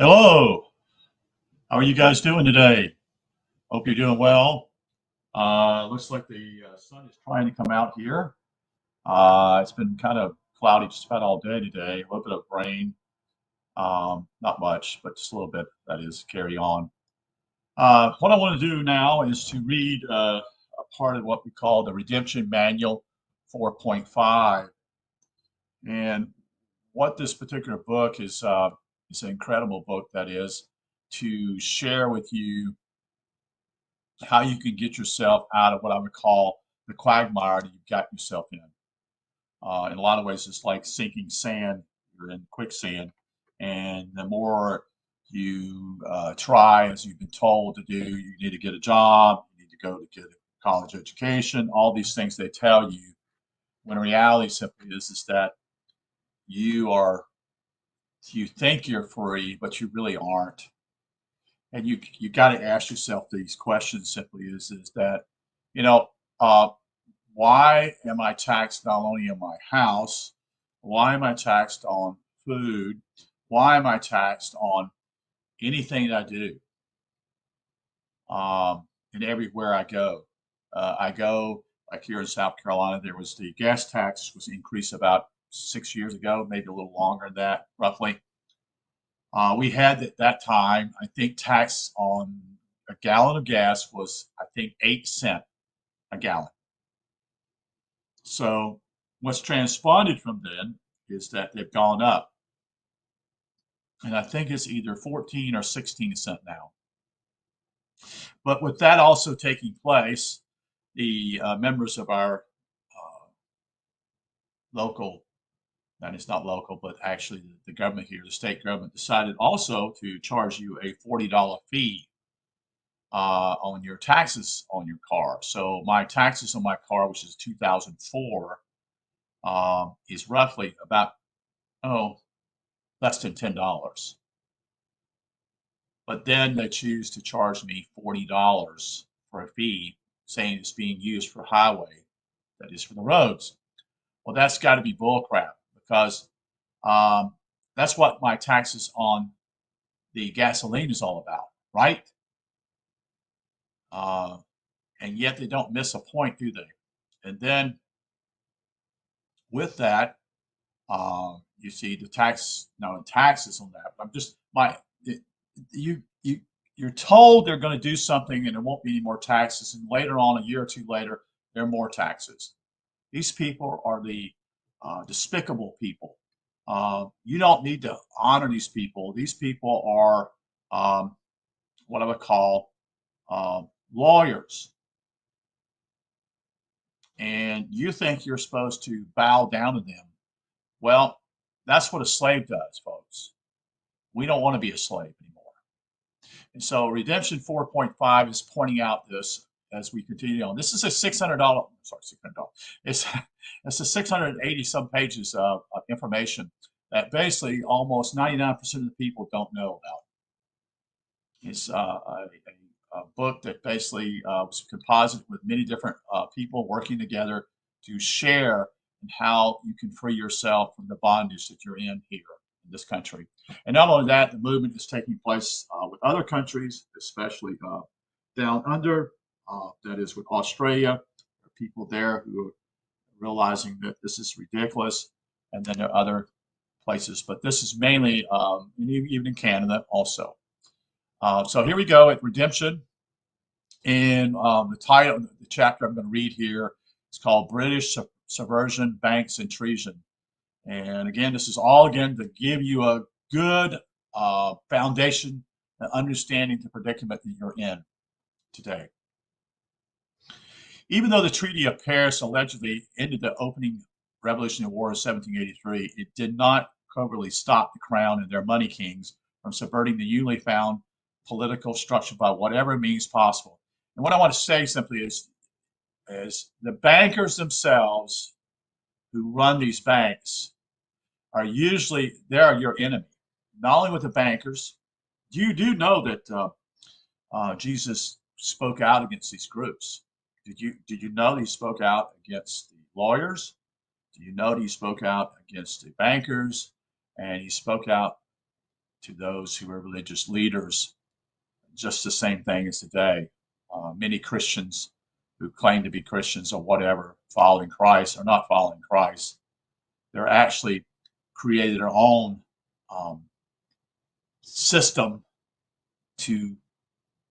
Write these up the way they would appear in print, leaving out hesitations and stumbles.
Hello. How are you guys doing today? Hope you're doing well. Looks like the sun is trying to come out here. It's been kind of cloudy just about all day today. A little bit of rain, not much, but just a little bit. That is, carry on. What I want to do now is to read a part of what we call the Redemption Manual 4.5. And what this particular book is an incredible book that is to share with you how you can get yourself out of what I would call the quagmire that you've got yourself in. In a lot of ways, it's like sinking sand. You're in quicksand, and the more you try, as you've been told to do, you need to get a job, you need to go to get a college education, all these things they tell you. When reality simply is that you are, you think you're free, but you really aren't. And you got to ask yourself these questions simply is that, you know, uh, why am I taxed not only on my house, why am I taxed on food, why am I taxed on anything that I do, and everywhere I go? I go, like here in South Carolina, there was the gas tax was increased about 6 years ago, maybe a little longer than that, roughly. We had at that time, I think, tax on a gallon of gas was, I think, 8 cents a gallon. So what's transponded from then is that they've gone up. And I think it's either 14 or 16 cents now. But with that also taking place, the members of our local, that is not local, but actually the government here, the state government, decided also to charge you a $40 fee on your taxes on your car. So my taxes on my car, which is 2004, is roughly about, oh, less than $10. But then they choose to charge me $40 for a fee, saying it's being used for highway, that is for the roads. Well, that's got to be bullcrap because um, that's what my taxes on the gasoline is all about, right? Uh, and yet they don't miss a point, do they? And then with that, you see the tax, no taxes on that. But I'm just you you you're told they're going to do something and there won't be any more taxes, and later on, a year or two later, there are more taxes. These people are the despicable people. You don't need to honor these people. These people are what I would call lawyers, and you think you're supposed to bow down to them. Well, that's what a slave does, folks. We don't want to be a slave anymore. And so Redemption 4.5 is pointing out this as we continue on. This is a $600, sorry, $600. It's, it's a 680 some pages of information that basically almost 99% of the people don't know about. It's a book that basically was composited with many different people working together to share and how you can free yourself from the bondage that you're in here in this country. And not only that, the movement is taking place with other countries, especially down under, that is with Australia. There are people there who are realizing that this is ridiculous. And then there are other places, but this is mainly, even in Canada also. So here we go at Redemption. And the title of the chapter I'm going to read here is called British Subversion, Banks, and Treason. And again, this is all again to give you a good foundation and understanding the predicament that you're in today. Even though the Treaty of Paris allegedly ended the opening Revolutionary War of 1783, it did not covertly stop the Crown and their money kings from subverting the newly found political structure by whatever means possible. And what I want to say simply is the bankers themselves who run these banks are usually, they're your enemy. Not only with the bankers, you do know that Jesus spoke out against these groups. Did you know that he spoke out against the lawyers? Do you know that he spoke out against the bankers? And he spoke out to those who are religious leaders, just the same thing as today. Many Christians who claim to be Christians or whatever, following Christ, are not following Christ. They're actually created their own system to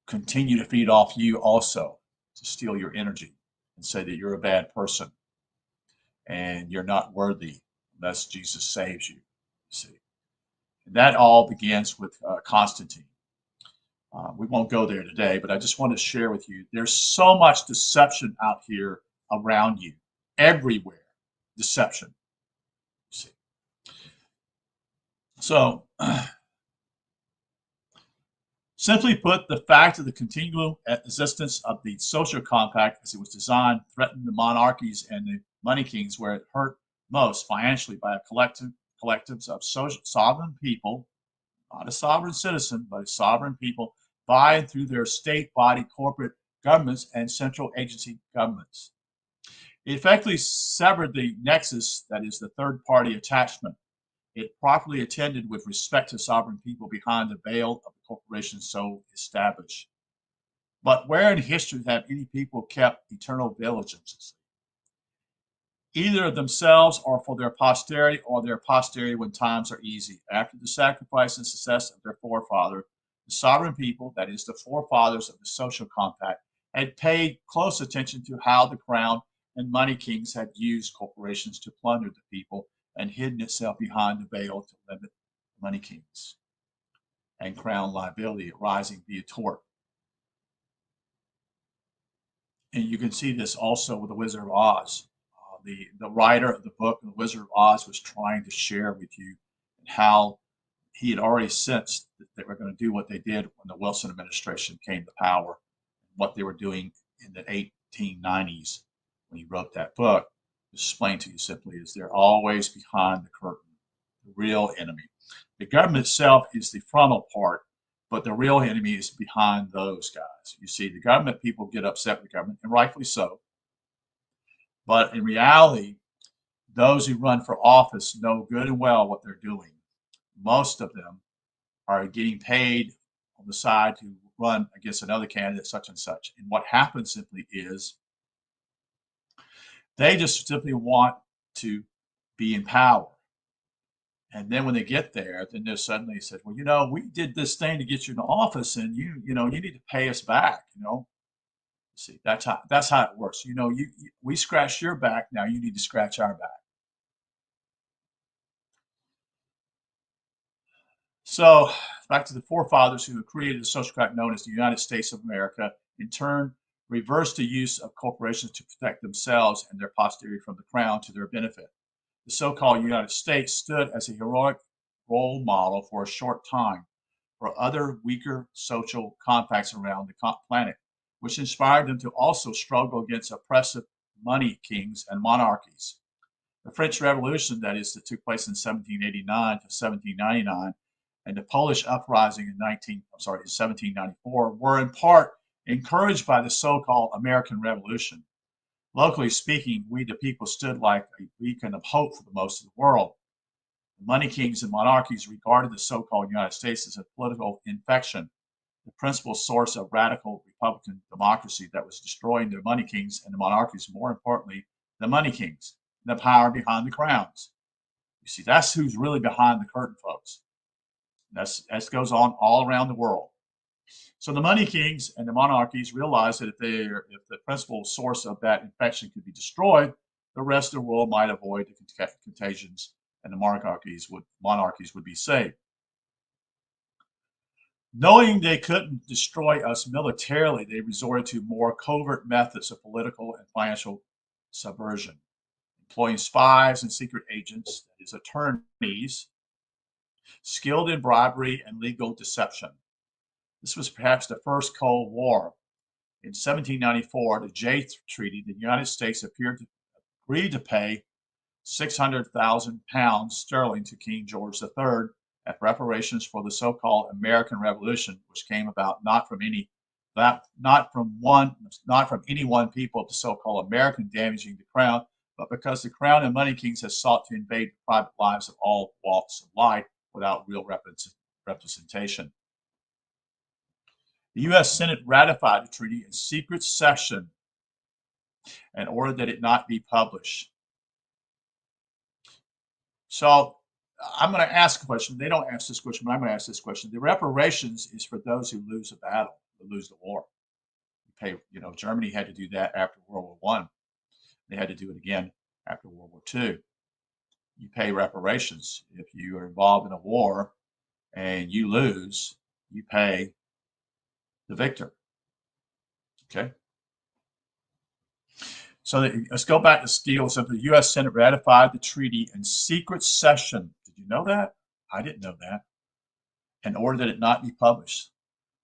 continue to feed off you also, to steal your energy and say that you're a bad person and you're not worthy unless Jesus saves you. See, and that all begins with Constantine. We won't go there today, but I just want to share with you, there's so much deception out here around you, everywhere, deception. See. So, simply put, the fact of the continual existence of the social compact as it was designed threatened the monarchies and the money kings where it hurt most financially by a collectives of sovereign people, not a sovereign citizen, but a sovereign people by and through their state body corporate governments and central agency governments. It effectively severed the nexus, that is the third party attachment. It properly attended with respect to sovereign people behind the veil of the corporation so established. But where in history have any people kept eternal vigilances, either of themselves or for their posterity or their posterity when times are easy? After the sacrifice and success of their forefather, the sovereign people, that is the forefathers of the social compact, had paid close attention to how the crown and money kings had used corporations to plunder the people and hidden itself behind the veil to limit money kings and crown liability arising via tort. And you can see this also with the Wizard of Oz. The writer of the book, The Wizard of Oz, was trying to share with you how he had already sensed that they were going to do what they did when the Wilson administration came to power, what they were doing in the 1890s when he wrote that book. To explain to you simply is they're always behind the curtain, the real enemy. The government itself is the frontal part, but the real enemy is behind those guys. You see, the government people get upset with the government, and rightfully so. But in reality, those who run for office know good and well what they're doing. Most of them are getting paid on the side to run against another candidate, such and such. And what happens simply is they just simply want to be in power. And then when they get there, then they suddenly said, well, you know, we did this thing to get you in office and you need to pay us back, See, that's how it works. We scratched your back, now you need to scratch our back. So back to the forefathers who created the social contract known as the United States of America, in turn, reversed the use of corporations to protect themselves and their posterity from the crown to their benefit. The so-called United States stood as a heroic role model for a short time for other weaker social compacts around the planet, which inspired them to also struggle against oppressive money kings and monarchies. The French Revolution, that took place in 1789 to 1799, and the Polish uprising in 1794 were in part encouraged by the so-called American Revolution. Locally speaking, we the people stood like a beacon of hope for the most of the world. The money kings and monarchies regarded the so-called United States as a political infection, the principal source of radical Republican democracy that was destroying the money kings and the monarchies, more importantly, the money kings, the power behind the crowns. You see, that's who's really behind the curtain, folks. That goes on all around the world. So the money kings and the monarchies realized that if the principal source of that infection could be destroyed, the rest of the world might avoid the contagions, and the monarchies would be saved. Knowing they couldn't destroy us militarily, they resorted to more covert methods of political and financial subversion, employing spies and secret agents, that is, attorneys, skilled in bribery and legal deception. This was perhaps the first Cold War. In 1794, the Jay Treaty, the United States agreed to pay 600,000 pounds sterling to King George III as reparations for the so-called American Revolution, which came about not from any one people of the so-called American damaging the crown, but because the crown and money kings had sought to invade the private lives of all walks of life without real representation. The U.S. Senate ratified the treaty in secret session and ordered that it not be published. So I'm going to ask a question. They don't ask this question, but I'm going to ask this question. The reparations is for those who lose a battle, who lose the war. Germany had to do that after World War I. They had to do it again after World War II. You pay reparations. If you are involved in a war and you lose, you pay the victor. Okay? So let's go back to steel. So the U.S. Senate ratified the treaty in secret session. Did you know that? I didn't know that. And ordered that it not be published.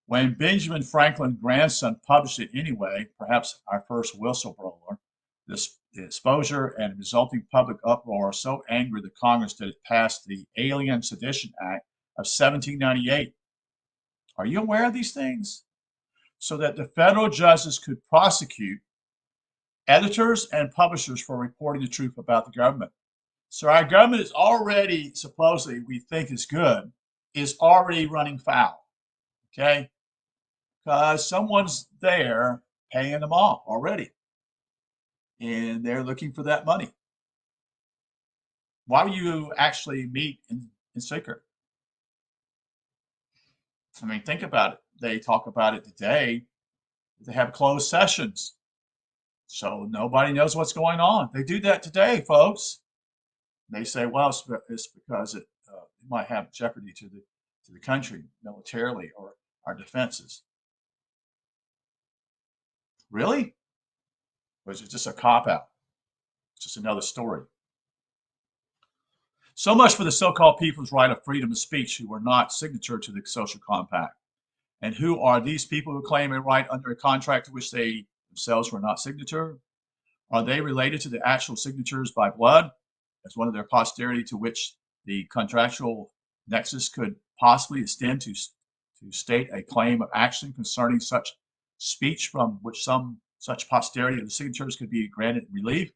When Benjamin Franklin's grandson published it anyway, perhaps our first whistleblower, the exposure and resulting public uproar so angered the Congress that it passed the Alien Sedition Act of 1798. Are you aware of these things? So that the federal judges could prosecute editors and publishers for reporting the truth about the government. So our government is already, supposedly, we think is good, is already running foul. Okay? Because someone's there paying them off already. And they're looking for that money. Why would you actually meet in secret? I mean, think about it. They talk about it today. They have closed sessions. So nobody knows what's going on. They do that today, folks. They say, well, it's because it might have jeopardy to the country militarily or our defenses. Really? Or is it just a cop-out? It's just another story. So much for the so-called people's right of freedom of speech who were not signature to the social compact. And who are these people who claim a right under a contract to which they themselves were not signature? Are they related to the actual signatures by blood as one of their posterity to which the contractual nexus could possibly extend to state a claim of action concerning such speech from which some such posterity of the signatures could be granted relief?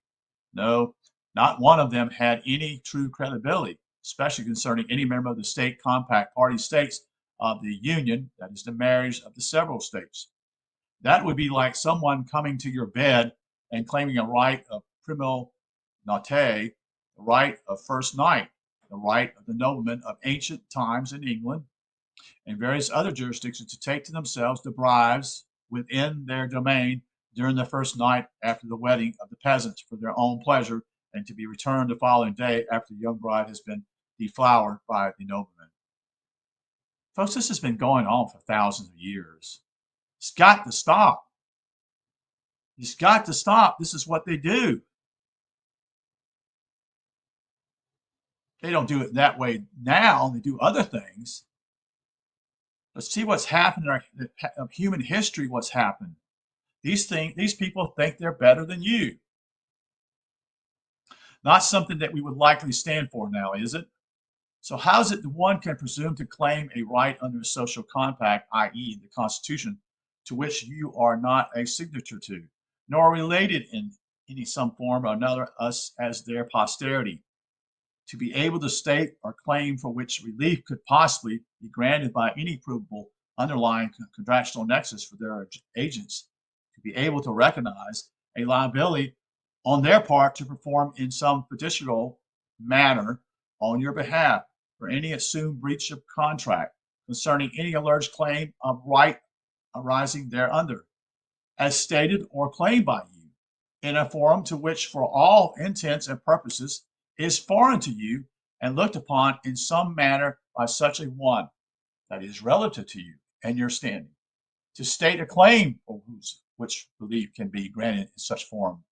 No, not one of them had any true credibility, especially concerning any member of the state compact party states of the union, that is the marriage of the several states. That would be like someone coming to your bed and claiming a right of primo nocte, the right of first night, the right of the noblemen of ancient times in England and various other jurisdictions to take to themselves the bribes within their domain during the first night after the wedding of the peasants for their own pleasure, and to be returned the following day after the young bride has been deflowered by the nobleman. Folks, this has been going on for thousands of years. It's got to stop. It's got to stop. This is what they do. They don't do it that way now. They do other things. Let's see what's happened in human history, what's happened. These people think they're better than you. Not something that we would likely stand for now, is it? So how is it that one can presume to claim a right under a social compact, i.e. the Constitution, to which you are not a signature to, nor related in any some form or another us as their posterity, to be able to state or claim for which relief could possibly be granted by any provable underlying contractual nexus for their agents, to be able to recognize a liability on their part to perform in some fiduciary manner on your behalf for any assumed breach of contract concerning any alleged claim of right arising thereunder, as stated or claimed by you, in a forum to which for all intents and purposes is foreign to you and looked upon in some manner by such a one that is relative to you and your standing, to state a claim for which relief can be granted in such form.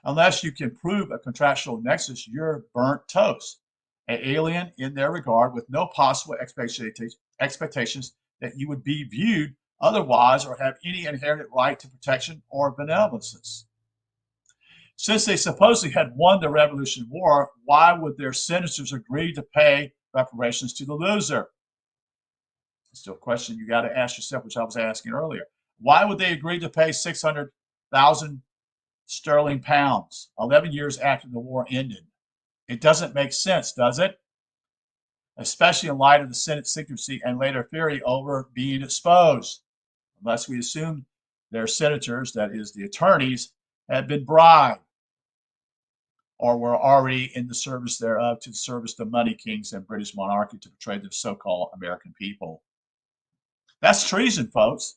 Unless you can prove a contractual nexus, you're burnt toast, an alien in their regard with no possible expectations that you would be viewed otherwise or have any inherent right to protection or benevolence. Since they supposedly had won the Revolutionary War, why would their senators agree to pay reparations to the loser? It's still a question you got to ask yourself, which I was asking earlier. Why would they agree to pay 600,000 sterling pounds 11 years after the war ended? It doesn't make sense, does it? especially in light of the Senate's secrecy and later fury over being exposed, unless we assume their senators, that is, the attorneys, had been bribed or were already in the service thereof to service the money kings and British monarchy to betray the so-called American people. That's treason, folks.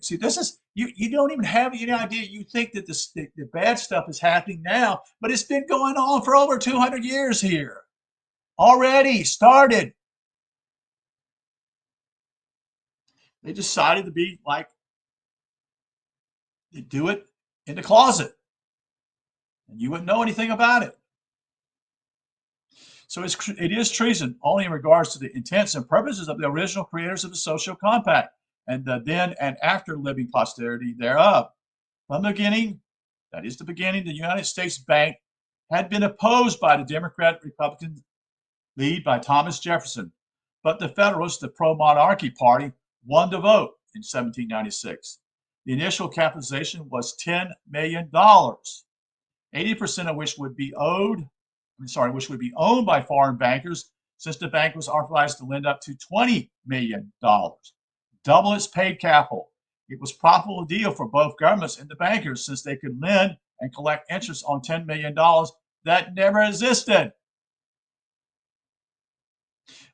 See, this is you don't even have any idea. You think that the bad stuff is happening now, but it's been going on for over 200 years here. Already started. They decided to be like, they do it in the closet, and you wouldn't know anything about it. So it is treason only in regards to the intents and purposes of the original creators of the social compact and the then and after living posterity thereof. From the beginning, that is the beginning, the United States Bank had been opposed by the Democratic-Republican lead by Thomas Jefferson, but the Federalists, the pro-monarchy party, won the vote in 1796. The initial capitalization was $10 million, 80% of which would be owned by foreign bankers, since the bank was authorized to lend up to $20 million, double its paid capital. It was a profitable deal for both governments and the bankers, since they could lend and collect interest on $10 million that never existed.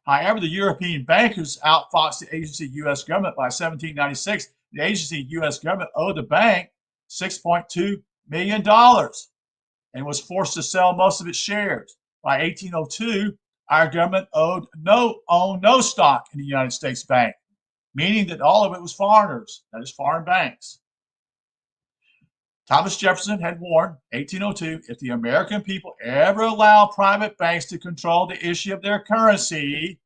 However, the European bankers outfoxed the agency U.S. government. By 1796. The agency U.S. government owed the bank $6.2 million and was forced to sell most of its shares. By 1802, our government owned no stock in the United States Bank, meaning that all of it was foreigners, that is, foreign banks. Thomas Jefferson had warned, 1802, if the American people ever allow private banks to control the issue of their currency,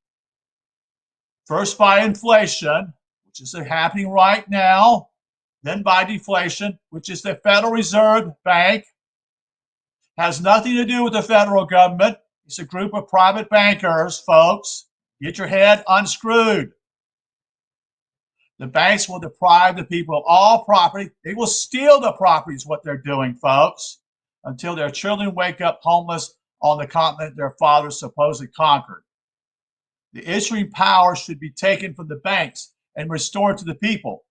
first by inflation, which is happening right now, then by deflation, which is the Federal Reserve Bank, has nothing to do with the federal government. It's a group of private bankers, folks. Get your head unscrewed. The banks will deprive the people of all property. They will steal the property is what they're doing, folks, until their children wake up homeless on the continent their fathers supposedly conquered. The issuing power should be taken from the banks and restored to the people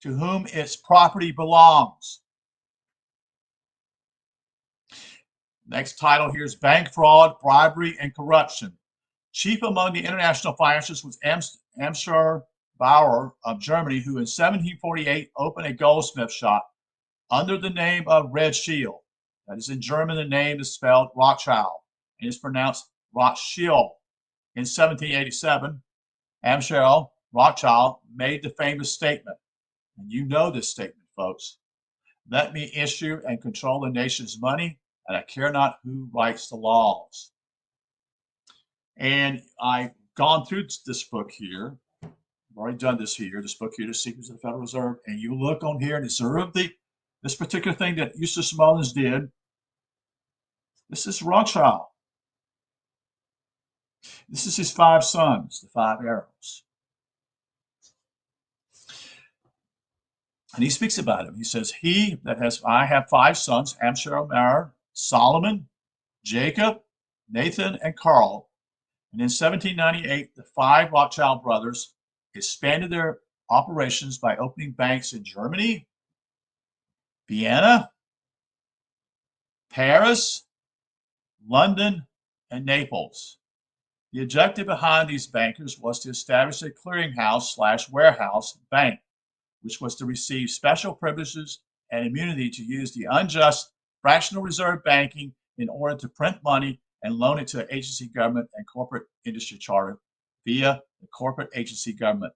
to whom its property belongs. Next title here is Bank Fraud, Bribery, and Corruption. Chief among the international financiers was Amschel Bauer of Germany, who in 1748 opened a goldsmith shop under the name of Red Shield. That is, in German, the name is spelled Rothschild and is pronounced Rothschild. In 1787, Amschel Rothschild made the famous statement, and you know this statement, folks: "Let me issue and control the nation's money, and I care not who writes the laws." And I've gone through this book here. I've already done this here, this book here, The Secrets of the Federal Reserve. And you look on here and observe this particular thing that Eustace Mullins did. This is Rothschild. This is his 5 sons, the 5 arrows. And he speaks about him. He says, I have 5 sons, Amschel, Meyer, Solomon, Jacob, Nathan, and Carl. And in 1798, the 5 Rothschild brothers expanded their operations by opening banks in Germany, Vienna, Paris, London, and Naples. The objective behind these bankers was to establish a clearinghouse/warehouse bank, which was to receive special privileges and immunity to use the unjust fractional reserve banking in order to print money and loan it to an agency government and corporate industry charter via the corporate agency government.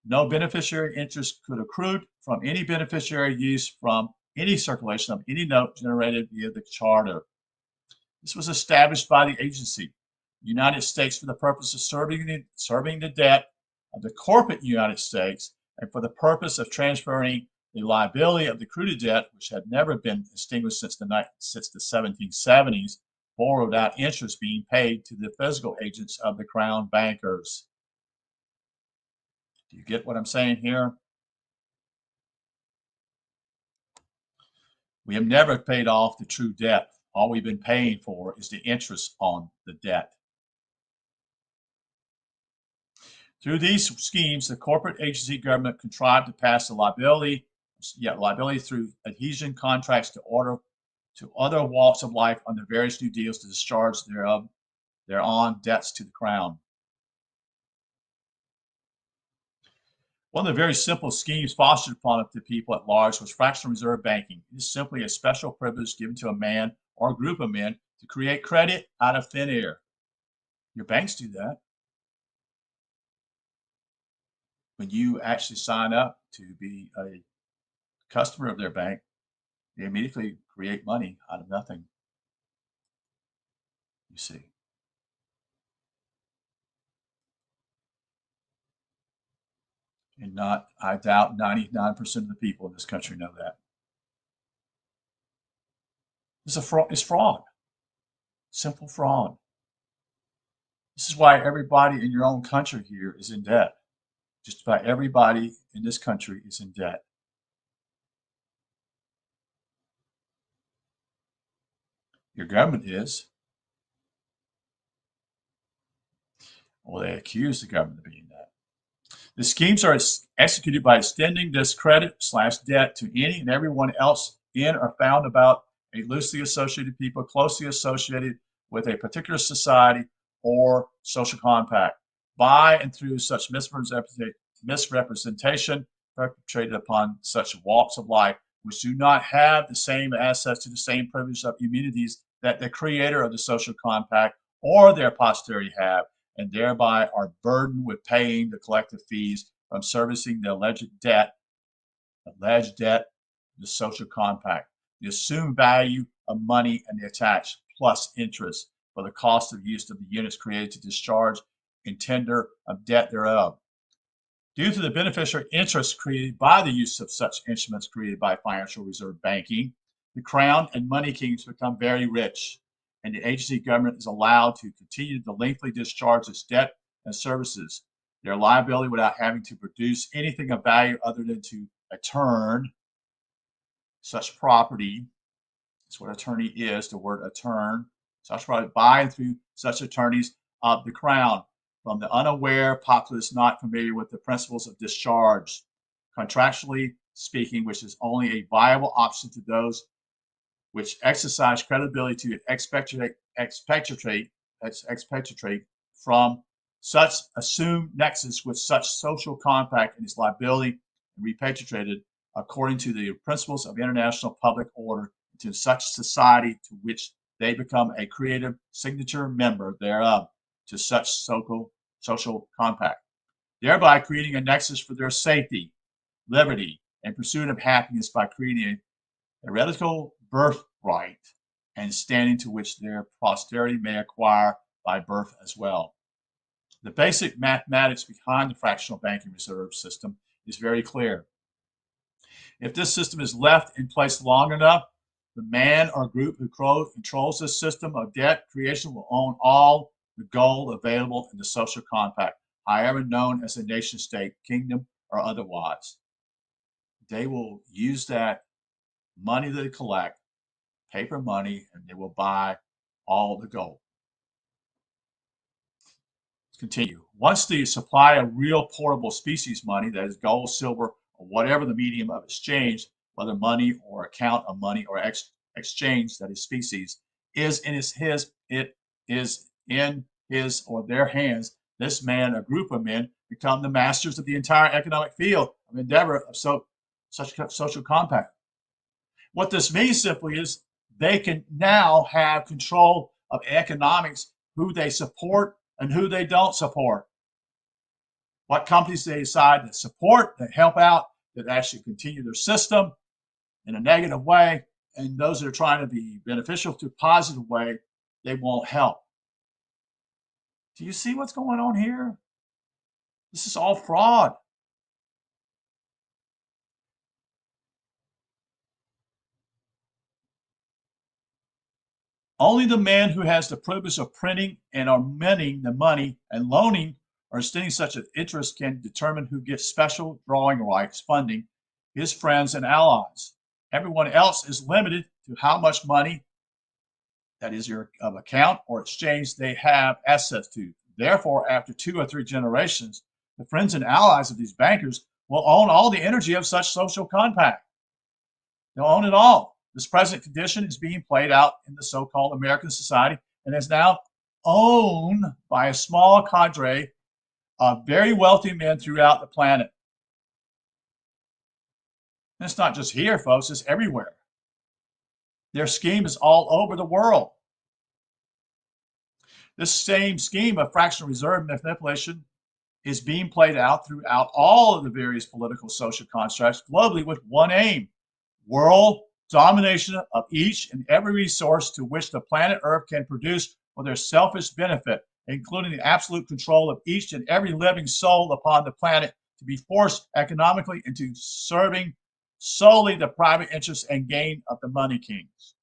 No beneficiary interest could accrue from any beneficiary use from any circulation of any note generated via the charter. This was established by the agency, United States, for the purpose of serving the debt of the corporate United States and for the purpose of transferring the liability of the accrued debt, which had never been extinguished since the 1770s, or without interest being paid to the physical agents of the crown bankers. Do you get what I'm saying here? We have never paid off the true debt. All we've been paying for is the interest on the debt. Through these schemes, the corporate agency government contrived to pass the liability through adhesion contracts to other walks of life under various new deals to discharge thereon debts to the crown. One of the very simple schemes fostered upon the people at large was fractional reserve banking. It is simply a special privilege given to a man or a group of men to create credit out of thin air. Your banks do that. When you actually sign up to be a customer of their bank, they immediately create money out of nothing. You see. And I doubt 99% of the people in this country know that. It's fraud. Simple fraud. This is why everybody in your own country here is in debt. Just about everybody in this country is in debt. Your government is. Well, they accuse the government of being that. The schemes are executed by extending this credit/debt to any and everyone else in or found about a loosely associated people closely associated with a particular society or social compact by and through such misrepresentation perpetrated upon such walks of life which do not have the same access to the same privileges of immunities that the creator of the social compact or their posterity have, and thereby are burdened with paying the collective fees from servicing the alleged debt, the social compact, the assumed value of money and the attached plus interest for the cost of use of the units created to discharge and tender of debt thereof. Due to the beneficial interest created by the use of such instruments created by financial reserve banking, the crown and money kings become very rich, and the agency government is allowed to continue to lengthily discharge its debt and services, their liability without having to produce anything of value other than to attorn such property. That's what attorney is, the word attorn. Such property by and through such attorneys of the crown, from the unaware populace not familiar with the principles of discharge, contractually speaking, which is only a viable option to those which exercise credibility to expectorate from such assumed nexus with such social compact and its liability and repatriated according to the principles of international public order to such society to which they become a creative signature member thereof to such social compact, thereby creating a nexus for their safety, liberty, and pursuit of happiness by creating a heretical birthright and standing to which their posterity may acquire by birth as well. The basic mathematics behind the fractional banking reserve system is very clear. If this system is left in place long enough, the man or group who controls this system of debt creation will own all the gold available in the social compact, however known as a nation state, kingdom, or otherwise. They will use that money that they collect, paper money, and they will buy all the gold. Let's continue. Once the supply of real portable species money, that is gold, silver, or whatever the medium of exchange, whether money or account of money or exchange, that is species, is in his or their hands, this man or group of men become the masters of the entire economic field of endeavor of such social compact. What this means simply is they can now have control of economics, who they support and who they don't support. What companies they decide to support, that help out, that actually continue their system in a negative way, and those that are trying to be beneficial to a positive way, they won't help. Do you see what's going on here? This is all fraud. Only the man who has the privilege of printing and augmenting the money and loaning or extending such an interest can determine who gets special drawing rights funding, his friends and allies. Everyone else is limited to how much money, that is your account or exchange, they have access to. Therefore, after 2 or 3 generations, the friends and allies of these bankers, will own all the energy of such social compact. They'll own it all. This present condition is being played out in the so-called American society and is now owned by a small cadre of very wealthy men throughout the planet. And it's not just here, folks, it's everywhere. Their scheme is all over the world. This same scheme of fractional reserve manipulation is being played out throughout all of the various political social constructs globally with one aim: world domination of each and every resource to which the planet Earth can produce for their selfish benefit, including the absolute control of each and every living soul upon the planet to be forced economically into serving solely the private interests and gain of the money kings.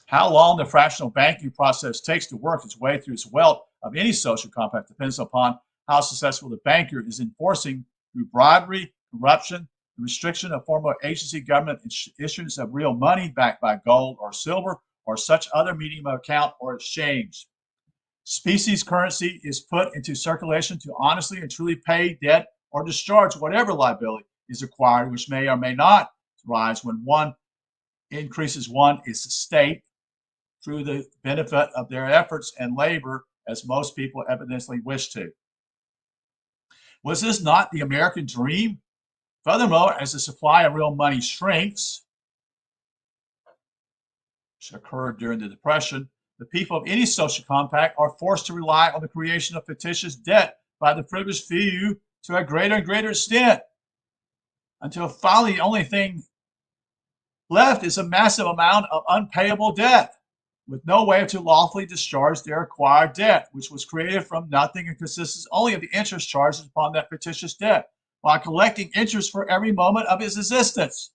How long the fractional banking process takes to work its way through its wealth of any social compact depends upon how successful the banker is enforcing through bribery, corruption, the restriction of formal agency government issuance of real money backed by gold or silver or such other medium of account or exchange. Species currency is put into circulation to honestly and truly pay debt or discharge whatever liability is acquired, which may or may not rise when one increases one is estate through the benefit of their efforts and labor, as most people evidently wish to. Was this not the American dream? Furthermore, as the supply of real money shrinks, which occurred during the Depression, the people of any social compact are forced to rely on the creation of fictitious debt by the privileged few to a greater and greater extent, until finally the only thing left is a massive amount of unpayable debt, with no way to lawfully discharge their acquired debt, which was created from nothing and consists only of the interest charged upon that fictitious debt, while collecting interest for every moment of its existence.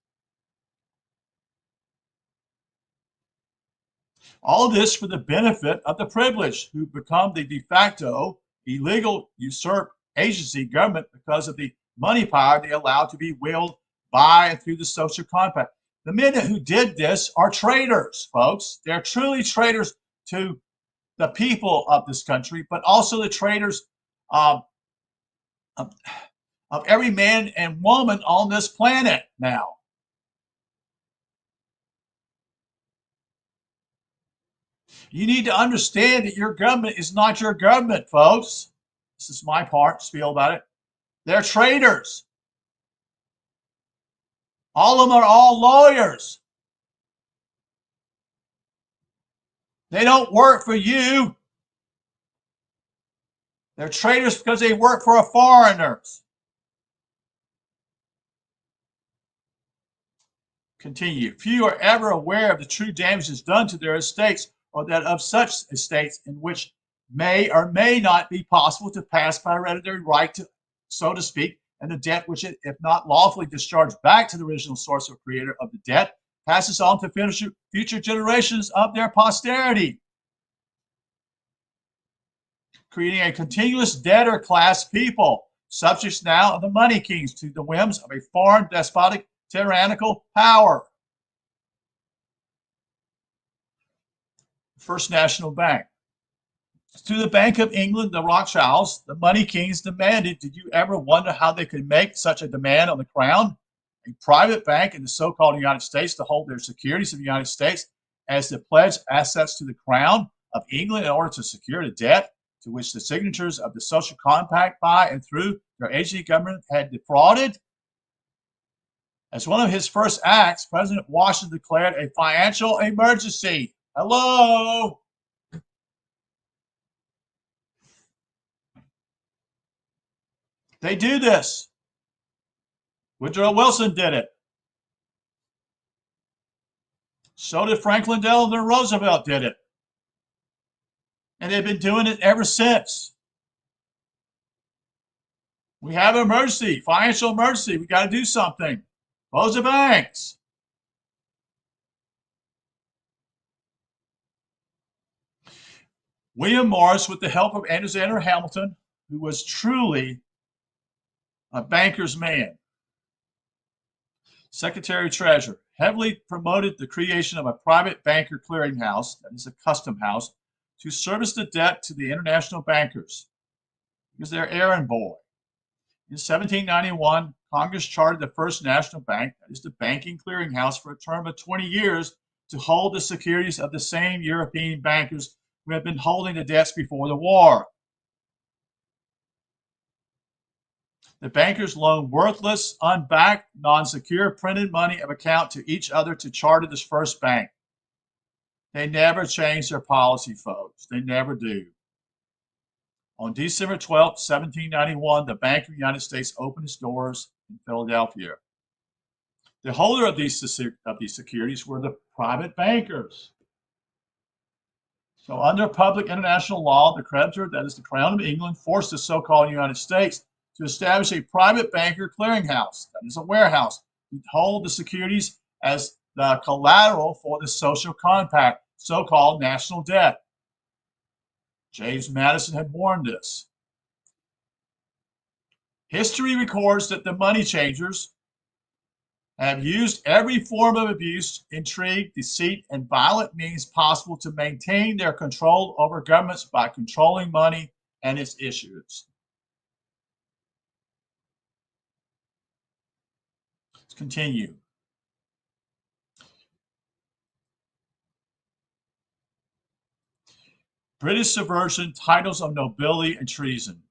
All of this for the benefit of the privileged, who become the de facto illegal usurp agency government because of the money power they allow to be wielded by and through the social compact. The men who did this are traitors, folks. They're truly traitors to the people of this country, but also the traitors of every man and woman on this planet now. You need to understand that your government is not your government, folks. This is my part, spiel about it. They're traitors. All of them are all lawyers. They don't work for you. They're traitors because they work for foreigners. Continue. Few are ever aware of the true damages done to their estates, or that of such estates in which may or may not be possible to pass by hereditary right, to, so to speak, and the debt which, if not lawfully discharged back to the original source or creator of the debt, passes on to future generations of their posterity, creating a continuous debtor class people, subjects now of the money kings to the whims of a foreign despotic tyrannical power. First National Bank. To the Bank of England, the Rothschilds, the money kings demanded. Did you ever wonder how they could make such a demand on the crown? A private bank in the so-called United States to hold their securities of the United States as the pledged assets to the crown of England in order to secure the debt to which the signatures of the social compact by and through their agency government had defrauded? As one of his first acts, President Washington declared a financial emergency. Hello? They do this. Woodrow Wilson did it. So did Franklin Delano Roosevelt did it. And they've been doing it ever since. We have an emergency, financial emergency. We got to do something. Close the banks. William Morris, with the help of Alexander Hamilton, who was truly a banker's man, Secretary-Treasurer, heavily promoted the creation of a private banker clearinghouse, that is a custom house, to service the debt to the international bankers. He was their errand boy. In 1791, Congress chartered the first national bank, that is the banking clearinghouse, for a term of 20 years to hold the securities of the same European bankers who had been holding the debts before the war. The bankers loaned worthless, unbacked, non-secure printed money of account to each other to charter this first bank. They never changed their policy, folks. They never do. On December 12, 1791, the Bank of the United States opened its doors in Philadelphia. The holder of these securities were the private bankers. So under public international law, the creditor, that is the Crown of England, forced the so-called United States to establish a private banker clearinghouse, that is a warehouse, to hold the securities as the collateral for the social compact, so-called national debt. James Madison had warned us. History records that the money changers have used every form of abuse, intrigue, deceit, and violent means possible to maintain their control over governments by controlling money and its issuers. Let's continue. British subversion, titles of nobility, and treason.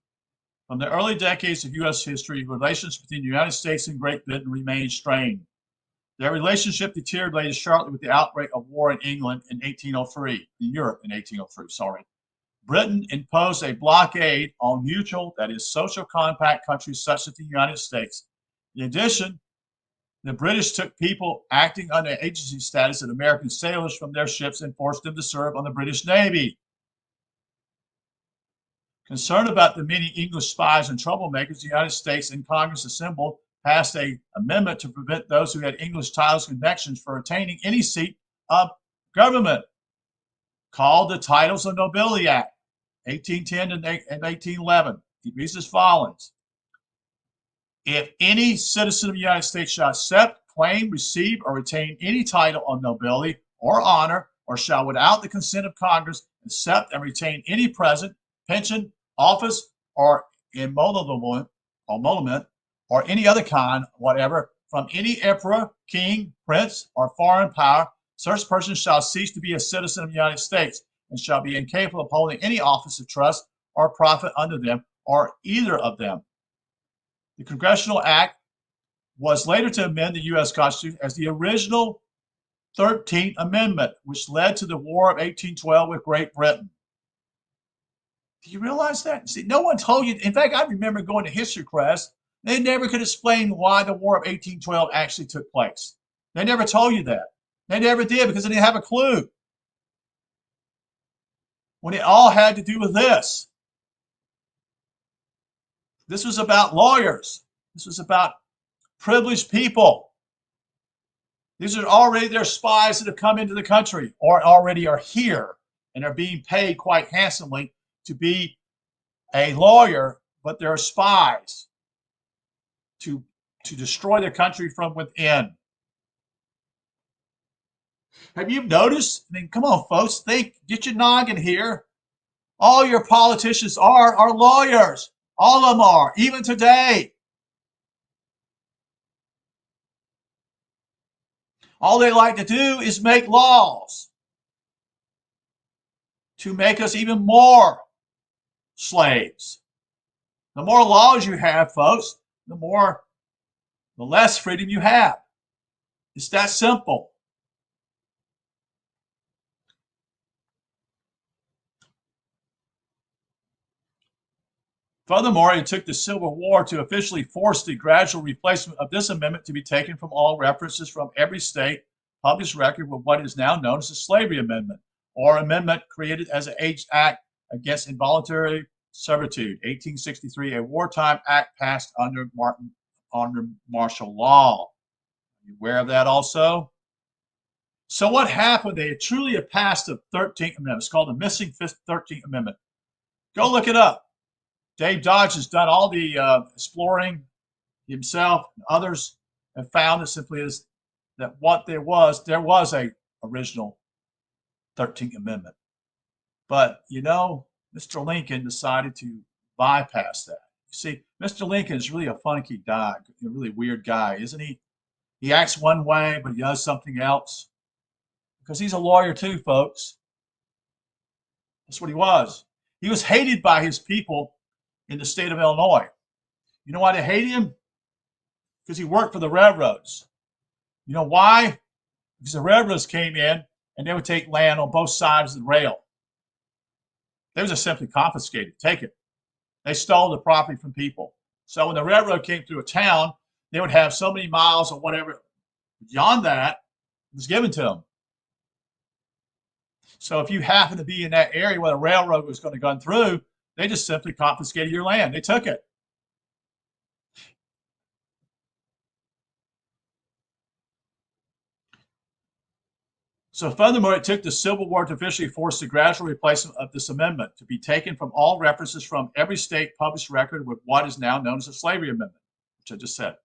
From the early decades of U.S. history, relations between the United States and Great Britain remained strained. Their relationship deteriorated sharply with the outbreak of war in England in 1803, in Europe in 1803, sorry. Britain imposed a blockade on mutual, that is, social compact countries such as the United States. In addition, the British took people acting under agency status of American sailors from their ships and forced them to serve on the British Navy. Concerned about the many English spies and troublemakers, the United States and Congress assembled passed an amendment to prevent those who had English titles and connections from attaining any seat of government, called the Titles of Nobility Act, 1810 and 1811. It reads as follows. If any citizen of the United States shall accept, claim, receive, or retain any title of nobility or honor, or shall without the consent of Congress accept and retain any present, pension, office, or emolument, or any other kind, whatever, from any emperor, king, prince, or foreign power, such person shall cease to be a citizen of the United States and shall be incapable of holding any office of trust or profit under them, or either of them. The Congressional Act was later to amend the U.S. Constitution as the original 13th Amendment, which led to the War of 1812 with Great Britain. Do you realize that? See, no one told you. In fact, I remember going to history class. They never could explain why the War of 1812 actually took place. They never told you that. They never did because they didn't have a clue. When it all had to do with this. This was about lawyers. This was about privileged people. These are already their spies that have come into the country or already are here and are being paid quite handsomely to be a lawyer, but they're spies to destroy the country from within. Have you noticed? I mean, come on, folks, think, get your noggin here. All your politicians are lawyers. All of them are, even today. All they like to do is make laws to make us even more slaves. The more laws you have, folks, the less freedom you have. It's that simple. Furthermore, it took the Civil War to officially force the gradual replacement of this amendment to be taken from all references from every state published record with what is now known as the Slavery Amendment, or amendment created as an Age Act against involuntary servitude, 1863, a wartime act passed under martial law. Are you aware of that also? So what happened? They truly have passed the 13th Amendment. It's called the missing 13th Amendment. Go look it up. Dave Dodge has done all the exploring himself. And others have found it simply is that what there was a original 13th Amendment. But, you know, Mr. Lincoln decided to bypass that. You see, Mr. Lincoln is really a funky guy, a really weird guy, isn't he? He acts one way, but he does something else. Because he's a lawyer too, folks. That's what he was. He was hated by his people in the state of Illinois. You know why they hated him? Because he worked for the railroads. You know why? Because the railroads came in and they would take land on both sides of the rail. They would just simply confiscate it, take it. They stole the property from people. So when the railroad came through a town, they would have so many miles or whatever. Beyond that, it was given to them. So if you happen to be in that area where the railroad was going to go through, they just simply confiscated your land. They took it. So furthermore, it took the Civil War to officially force the gradual replacement of this amendment to be taken from all references from every state published record with what is now known as the Slavery Amendment, which I just said.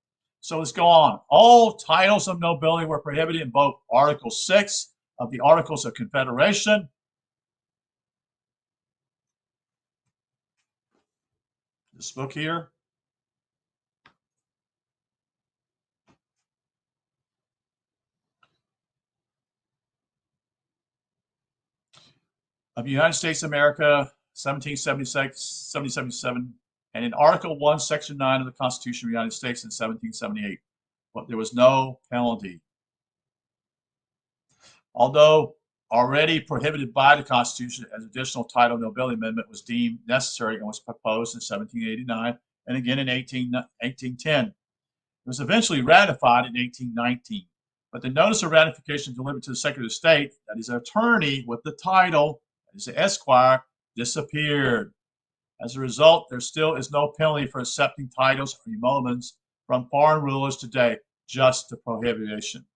So let's go on. All titles of nobility were prohibited in both Article 6 of the Articles of Confederation this book here. Of the United States of America, 1776, 1777, and in Article 1, Section 9 of the Constitution of the United States in 1778. But there was no penalty. Although already prohibited by the Constitution, as additional title nobility amendment was deemed necessary and was proposed in 1789 and again in 1810. It was eventually ratified in 1819. But the notice of ratification delivered to the Secretary of State, that is, an attorney with the title, that is, the Esquire, disappeared. As a result, there still is no penalty for accepting titles or emoluments from foreign rulers today, just the prohibition.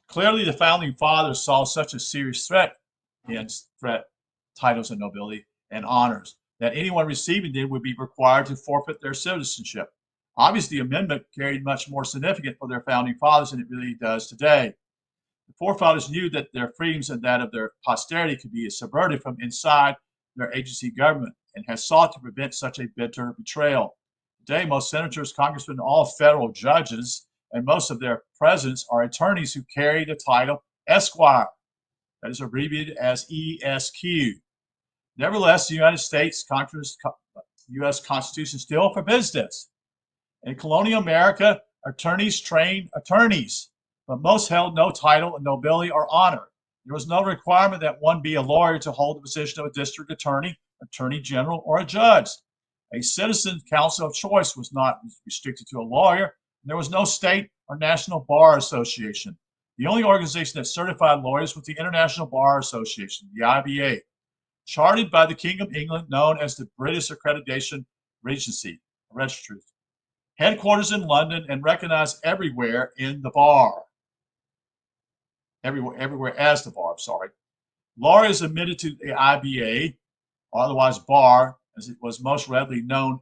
Clearly, the founding fathers saw such a serious threat against titles of nobility and honors that anyone receiving them would be required to forfeit their citizenship. Obviously, the amendment carried much more significance for their founding fathers than it really does today. The forefathers knew that their freedoms and that of their posterity could be subverted from inside their agency government and has sought to prevent such a bitter betrayal. Today, most senators, congressmen, and all federal judges and most of their presidents are attorneys who carry the title Esquire, that is abbreviated as ESQ. Nevertheless, the United States U.S. Constitution still forbids this. In colonial America, attorneys trained attorneys, but most held no title of nobility or honor. There was no requirement that one be a lawyer to hold the position of a district attorney, attorney general, or a judge. A citizen council of choice was not restricted to a lawyer. There was no state or national bar association. The only organization that certified lawyers was the International Bar Association, the IBA, chartered by the King of England, known as the British Accreditation Registry, headquarters in London and recognized everywhere in the bar. Everywhere as the bar, sorry. Lawyers admitted to the IBA, or otherwise bar, as it was most readily known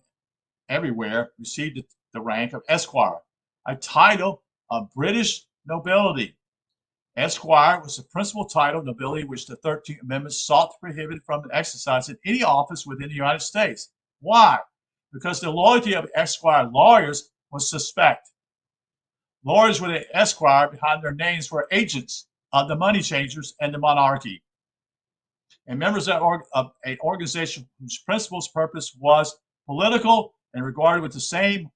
everywhere, received the rank of Esquire, a title of British nobility. Esquire was the principal title of nobility which the 13th Amendment sought to prohibit from exercising any office within the United States. Why? Because the loyalty of Esquire lawyers was suspect. Lawyers with an Esquire behind their names were agents of the money changers and the monarchy, and members of an organization whose principal purpose was political and regarded with the same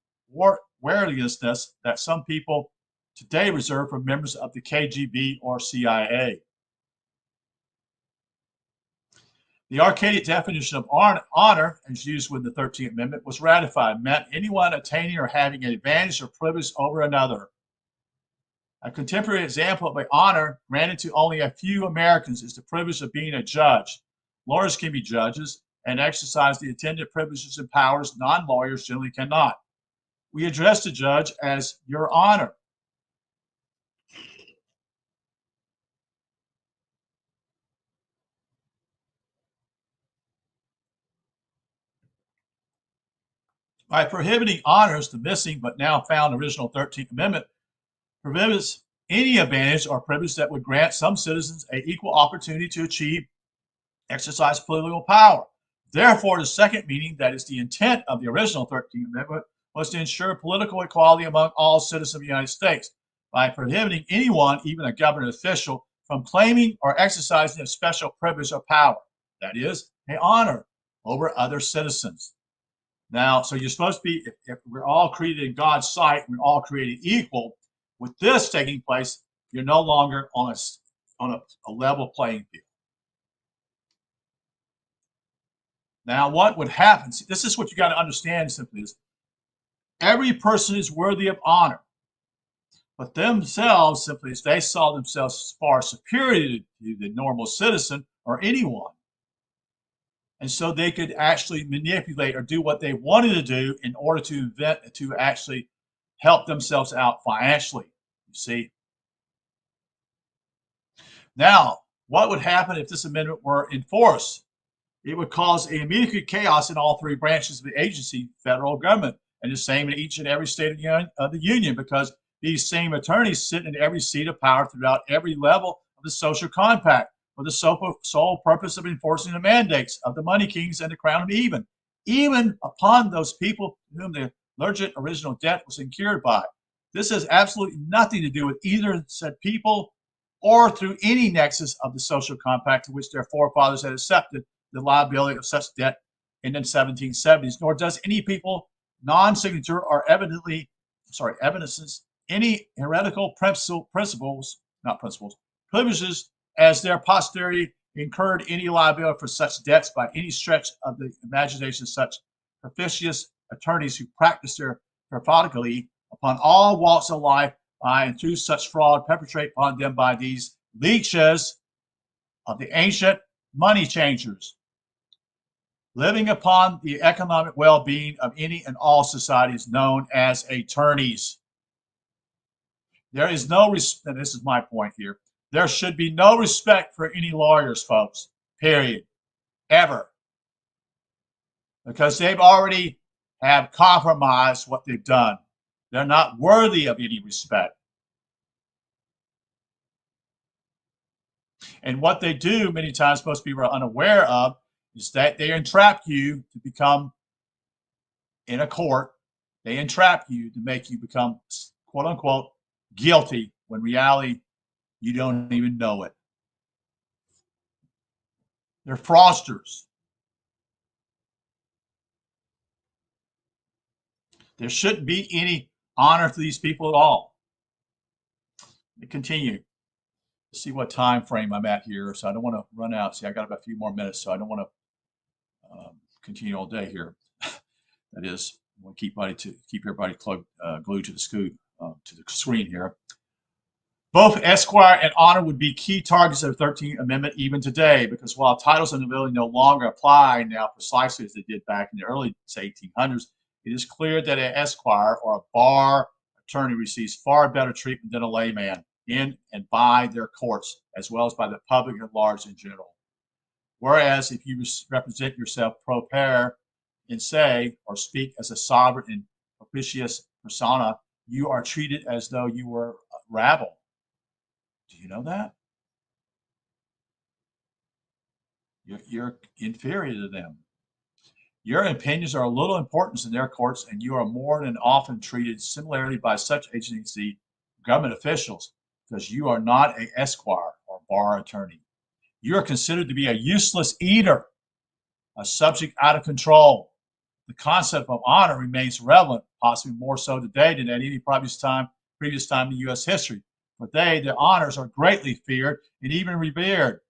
wariness that some people today reserve for members of the KGB or CIA. The archaic definition of honor, as used with the 13th Amendment, was ratified, meant anyone attaining or having an advantage or privilege over another. A contemporary example of an honor granted to only a few Americans is the privilege of being a judge. Lawyers can be judges and exercise the attendant privileges and powers non-lawyers generally cannot. We address the judge as Your Honor. By prohibiting honors, the missing but now found original 13th Amendment prohibits any advantage or privilege that would grant some citizens an equal opportunity to exercise political power. Therefore, the second meaning, that is the intent of the original 13th Amendment, was to ensure political equality among all citizens of the United States by prohibiting anyone, even a government official, from claiming or exercising a special privilege or power, that is, an honor over other citizens. Now, so you're supposed to be, if we're all created in God's sight, we're all created equal. With this taking place, you're no longer on a level playing field. Now, what would happen? See, this is what you got to understand simply is every person is worthy of honor, but themselves, simply as they saw themselves far superior to the normal citizen or anyone. And so they could actually manipulate or do what they wanted to do in order to actually help themselves out financially, you see. Now, what would happen if this amendment were enforced? It would cause immediate chaos in all three branches of the agency, federal government, and the same in each and every state of the union, because these same attorneys sit in every seat of power throughout every level of the social compact for the sole purpose of enforcing the mandates of the money kings and the crown of even upon those people whom the alleged original debt was incurred by. This has absolutely nothing to do with either said people or through any nexus of the social compact to which their forefathers had accepted the liability of such debt in the 1770s, nor does any people non-signature or evidences any heretical privileges as their posterity incurred any liability for such debts by any stretch of the imagination. Such propitious attorneys who practice their methodically upon all walks of life by and through such fraud perpetrate upon them by these leeches of the ancient money changers, living upon the economic well-being of any and all societies known as attorneys. There is no respect, and this is my point here, there should be no respect for any lawyers, folks, period, ever. Because they've already have compromised what they've done. They're not worthy of any respect. And what they do many times most people are unaware of is that they entrap you to become, in a court, they entrap you to make you become, quote unquote, guilty, when in reality, you don't even know it. They're fraudsters. There shouldn't be any honor to these people at all. Let me continue. Let's see what time frame I'm at here, so I don't want to run out. See, I got about a few more minutes, so I don't want to continue all day here. That is, I want to keep everybody glued to the screen here. Both esquire and honor would be key targets of the 13th Amendment even today, because while titles and nobility no longer apply now precisely as they did back in the early 1800s, it is clear that an esquire or a bar attorney receives far better treatment than a layman in and by their courts, as well as by the public at large in general. Whereas if you represent yourself pro per and say or speak as a sovereign and propitious persona, you are treated as though you were rabble. Do you know that? You're inferior to them. Your opinions are of little importance in their courts, and you are more than often treated similarly by such agency government officials, because you are not an esquire or bar attorney. You are considered to be a useless eater, a subject out of control. The concept of honor remains relevant, possibly more so today than at any previous time in U.S. history. For their honors are greatly feared and even revered,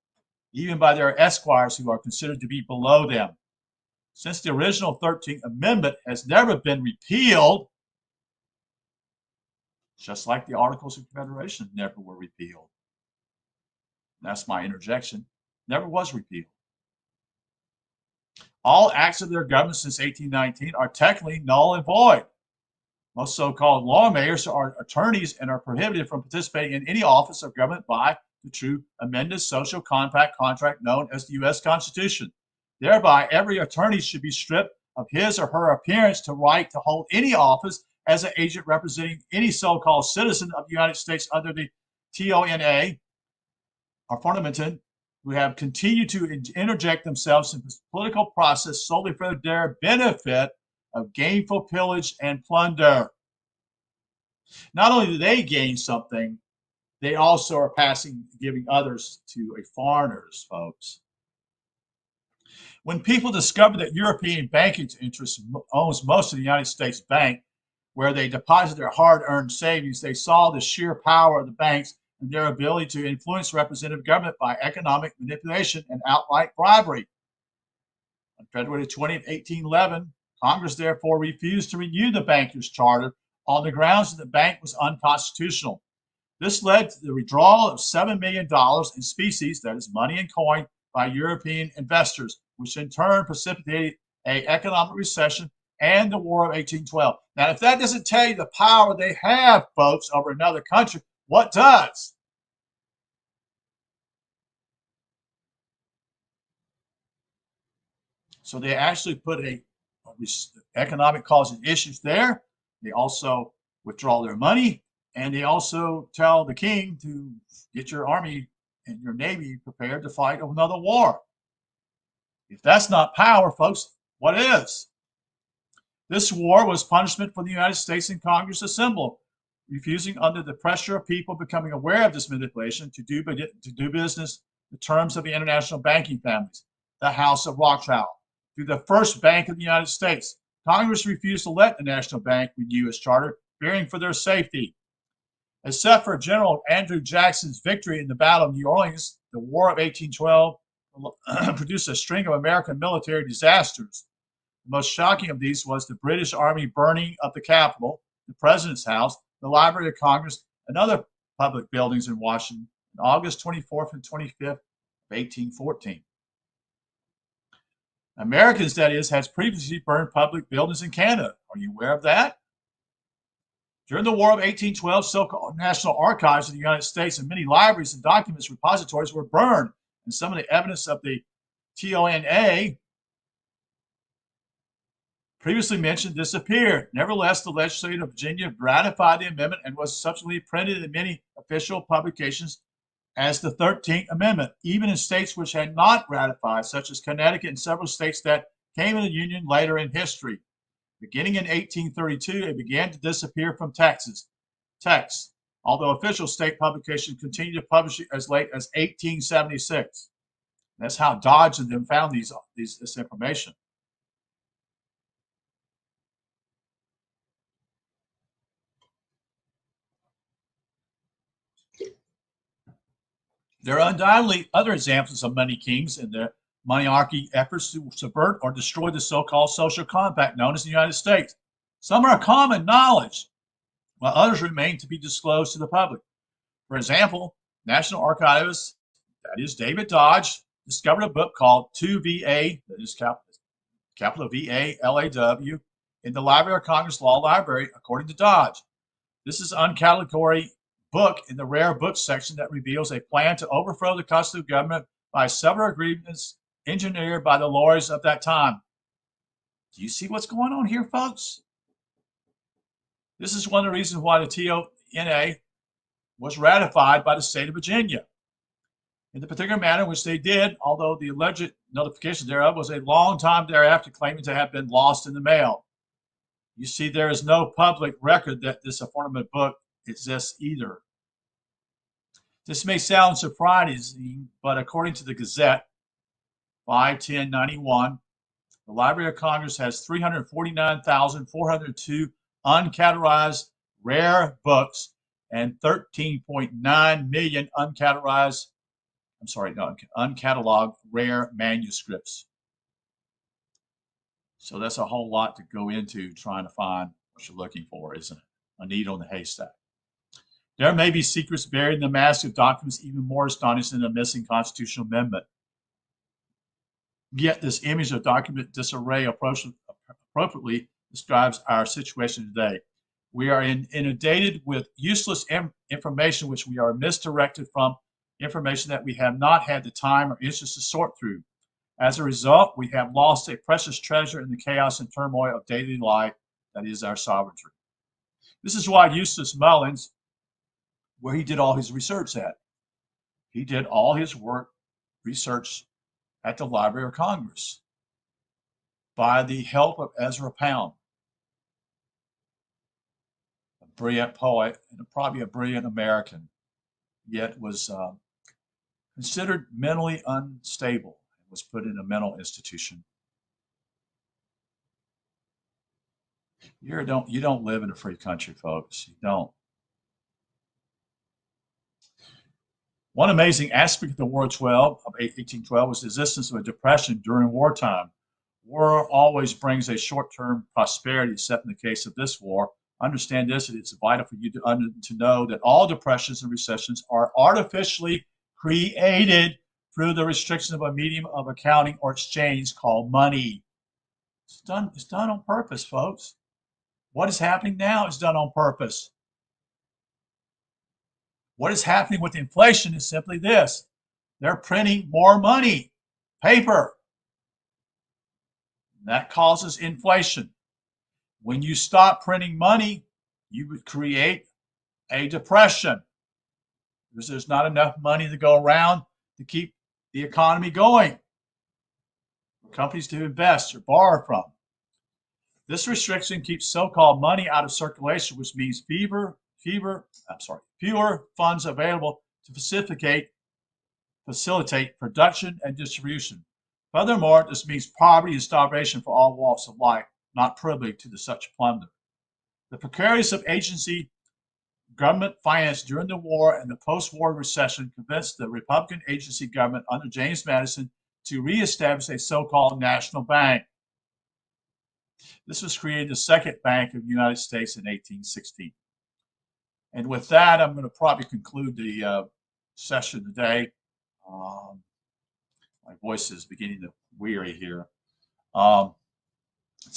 even by their esquires who are considered to be below them. Since the original 13th Amendment has never been repealed, just like the Articles of Confederation never were repealed. That's my interjection. Never was repealed. All acts of their government since 1819 are technically null and void. Most so-called lawmakers are attorneys and are prohibited from participating in any office of government by the true amended social compact contract known as the U.S. Constitution. Thereby, every attorney should be stripped of his or her appearance to right to hold any office as an agent representing any so-called citizen of the United States under the TONA or Fundamentum who have continued to interject themselves into this political process solely for their benefit of gainful pillage and plunder. Not only do they gain something, they also are giving others to foreigners, folks. When people discovered that European banking interests owns most of the United States Bank, where they deposit their hard-earned savings, they saw the sheer power of the banks and their ability to influence representative government by economic manipulation and outright bribery. On February 20, 1811, Congress therefore refused to renew the bankers' charter on the grounds that the bank was unconstitutional. This led to the withdrawal of $7 million in specie, that is money and coin, by European investors, which in turn precipitated an economic recession and the War of 1812. Now, if that doesn't tell you the power they have, folks, over another country, what does? So they actually put economic causing issues there. They also withdraw their money, and they also tell the king to get your army and your navy prepared to fight another war. If that's not power, folks, what is? This war was punishment for the United States and Congress assembled, refusing under the pressure of people becoming aware of this manipulation to do business the terms of the international banking families, the House of Rothschild, through the first bank of the United States. Congress refused to let the National Bank renew its charter, fearing for their safety. Except for General Andrew Jackson's victory in the Battle of New Orleans, the War of 1812 produced a string of American military disasters. The most shocking of these was the British Army burning up the Capitol, the President's House, the Library of Congress, and other public buildings in Washington on August 24th and 25th of 1814. Americans, that is, has previously burned public buildings in Canada. Are you aware of that? During the War of 1812, so-called National Archives of the United States and many libraries and documents repositories were burned, and some of the evidence of the TONA previously mentioned disappeared. Nevertheless, the legislature of Virginia ratified the amendment and was subsequently printed in many official publications as the 13th Amendment, even in states which had not ratified, such as Connecticut and several states that came into the Union later in history. Beginning in 1832, it began to disappear from texts, although official state publications continued to publish it as late as 1876. That's how Dodge and them found this information. There are undoubtedly other examples of money kings and their monarchy efforts to subvert or destroy the so-called social compact known as the United States. Some are common knowledge, while others remain to be disclosed to the public. For example, National Archivist, that is David Dodge, discovered a book called 2VA, that is capital VALAW, in the Library of Congress Law Library, according to Dodge. This is an uncategory book in the rare books section that reveals a plan to overthrow the constitutional government by several agreements engineered by the lawyers of that time. Do you see what's going on here, folks? This is one of the reasons why the TONA was ratified by the state of Virginia in the particular manner in which they did, although the alleged notification thereof was a long time thereafter claiming to have been lost in the mail. You see, there is no public record that this aforementioned book exists either. This may sound surprising, but according to the Gazette, 5/10/91, the Library of Congress has 349,402 uncategorized rare books and 13.9 million uncatalogued rare manuscripts. So that's a whole lot to go into trying to find what you're looking for, isn't it? A needle in the haystack. There may be secrets buried in the mass of documents even more astonishing than a missing constitutional amendment. Yet this image of document disarray appropriately describes our situation today. We are inundated with useless information which we are misdirected from, information that we have not had the time or interest to sort through. As a result, we have lost a precious treasure in the chaos and turmoil of daily life that is our sovereignty. This is why Eustace Mullins, where he did all his research at, he did all his work research at the Library of Congress by the help of Ezra Pound, a brilliant poet and probably a brilliant American, yet was considered mentally unstable and was put in a mental institution. You don't live in a free country, folks. You don't. One amazing aspect of the War of 1812 was the existence of a depression during wartime. War always brings a short-term prosperity, except in the case of this war. Understand this, it's vital for you to know that all depressions and recessions are artificially created through the restriction of a medium of accounting or exchange called money. It's done on purpose, folks. What is happening now is done on purpose. What is happening with inflation is simply this. They're printing more money, paper. That causes inflation. When you stop printing money, you would create a depression because there's not enough money to go around to keep the economy going for companies to invest or borrow from. This restriction keeps so-called money out of circulation, which means fewer funds available to facilitate production and distribution. Furthermore, this means poverty and starvation for all walks of life, not privy to such plunder. The precariousness of agency government finance during the war and the post-war recession convinced the Republican agency government under James Madison to reestablish a so-called national bank. This was created the second bank of the United States in 1816. And with that, I'm going to probably conclude the session today. My voice is beginning to weary here. So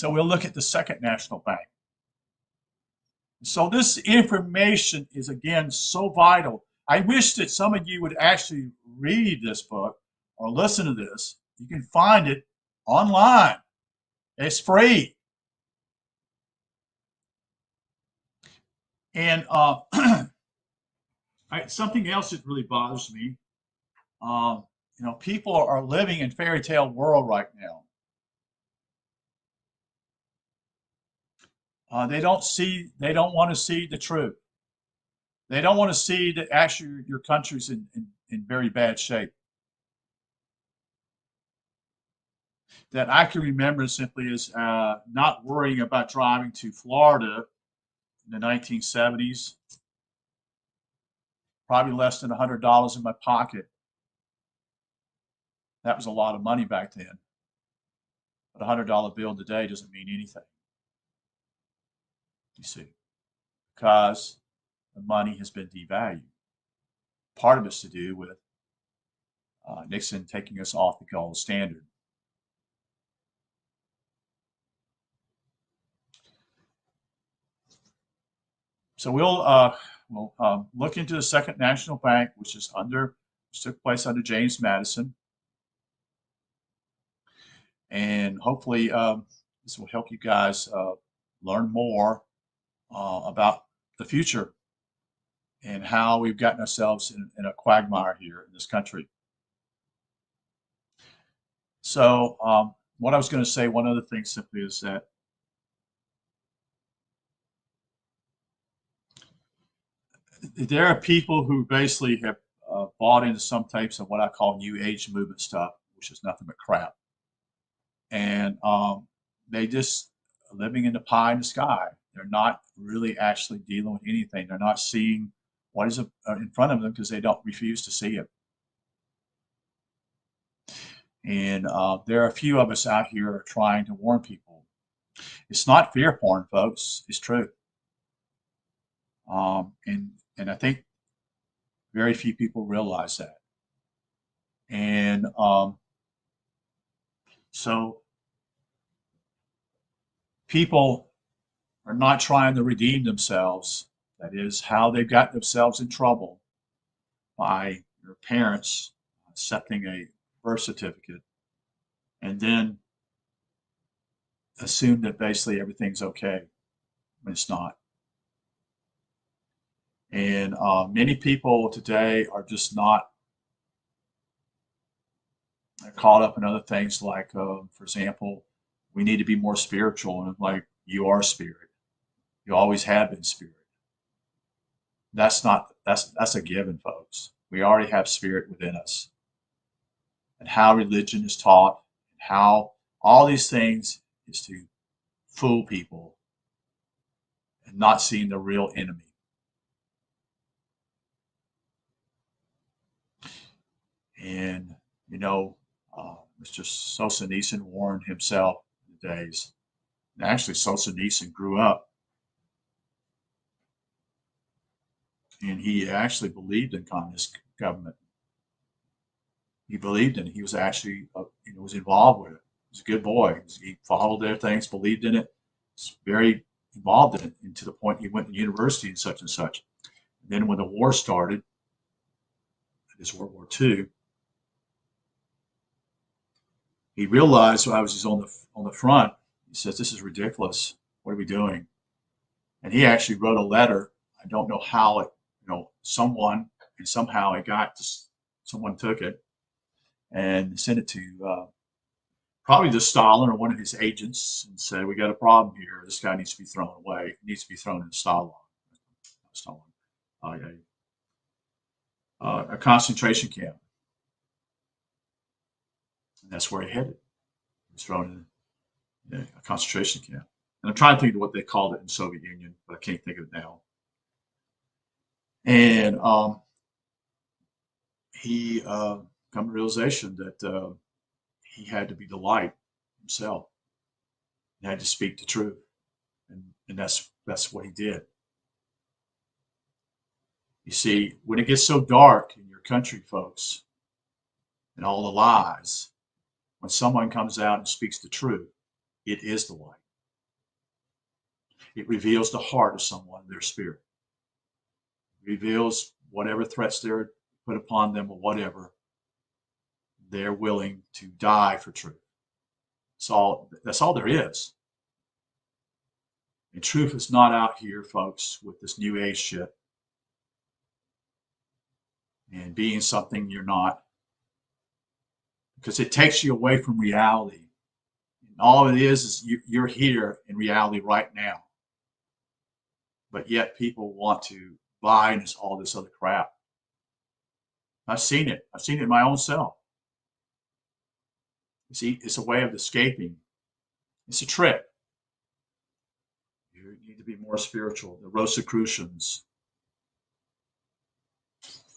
we'll look at the second national bank. So this information is, again, so vital. I wish that some of you would actually read this book or listen to this. You can find it online. It's free. And something else that really bothers me, people are living in fairy tale world right now. They don't want to see the truth. They don't want to see that actually your country's in very bad shape. That I can remember simply is not worrying about driving to Florida in the 1970s. Probably less than $100 in my pocket. That was a lot of money back then. But a $100 bill today doesn't mean anything. You see, because the money has been devalued. Part of it's to do with Nixon taking us off the gold standard. So we'll look into the Second National Bank, which took place under James Madison, and hopefully this will help you guys learn more about the future and how we've gotten ourselves in a quagmire here in this country. So what I was going to say, one other thing simply is that there are people who basically have bought into some types of what I call New Age movement stuff, which is nothing but crap. And they just are living in the pie in the sky. They're not really actually dealing with anything. They're not seeing what is in front of them because they don't refuse to see it. And there are a few of us out here trying to warn people. It's not fear porn, folks. It's truth. And I think very few people realize that. And so people are not trying to redeem themselves. That is how they got themselves in trouble by their parents accepting a birth certificate and then assume that basically everything's okay when it's not. And many people today are just not They're caught up in other things like, for example, we need to be more spiritual. And like, you are spirit. You always have been spirit. That's a given, folks. We already have spirit within us. And how religion is taught, and how all these things is to fool people and not seeing the real enemy. And, you know, Mr. Solzhenitsyn warned himself in the days. And actually, Solzhenitsyn grew up and he actually believed in communist government. He believed in it. He was actually, was involved with it. He was a good boy. He followed their things, believed in it. Was very involved in it, and to the point he went to university and such and such. And then when the war started, this World War II, he realized while I was just on the front, he says, "This is ridiculous. What are we doing?" And he actually wrote a letter. I don't know how it, someone, and somehow it got to, someone took it and sent it to probably to Stalin or one of his agents and said, "We got a problem here. This guy needs to be thrown away. He needs to be thrown in Stalin, a concentration camp." And that's where he headed. He was thrown in a concentration camp. And I'm trying to think of what they called it in the Soviet Union, but I can't think of it now. And he come to the realization that he had to be the light himself. He had to speak the truth, and that's what he did. You see, when it gets so dark in your country, folks, and all the lies, when someone comes out and speaks the truth, it is the light. It reveals the heart of someone, their spirit. It reveals whatever threats they're put upon them or whatever. They're willing to die for truth. That's all there is. And truth is not out here, folks, with this new age shit and being something you're not, because it takes you away from reality. And all it is you're here in reality right now. But yet people want to buy all this other crap. I've seen it. I've seen it in my own self. You see, it's a way of escaping. It's a trick. You need to be more spiritual. The Rosicrucians,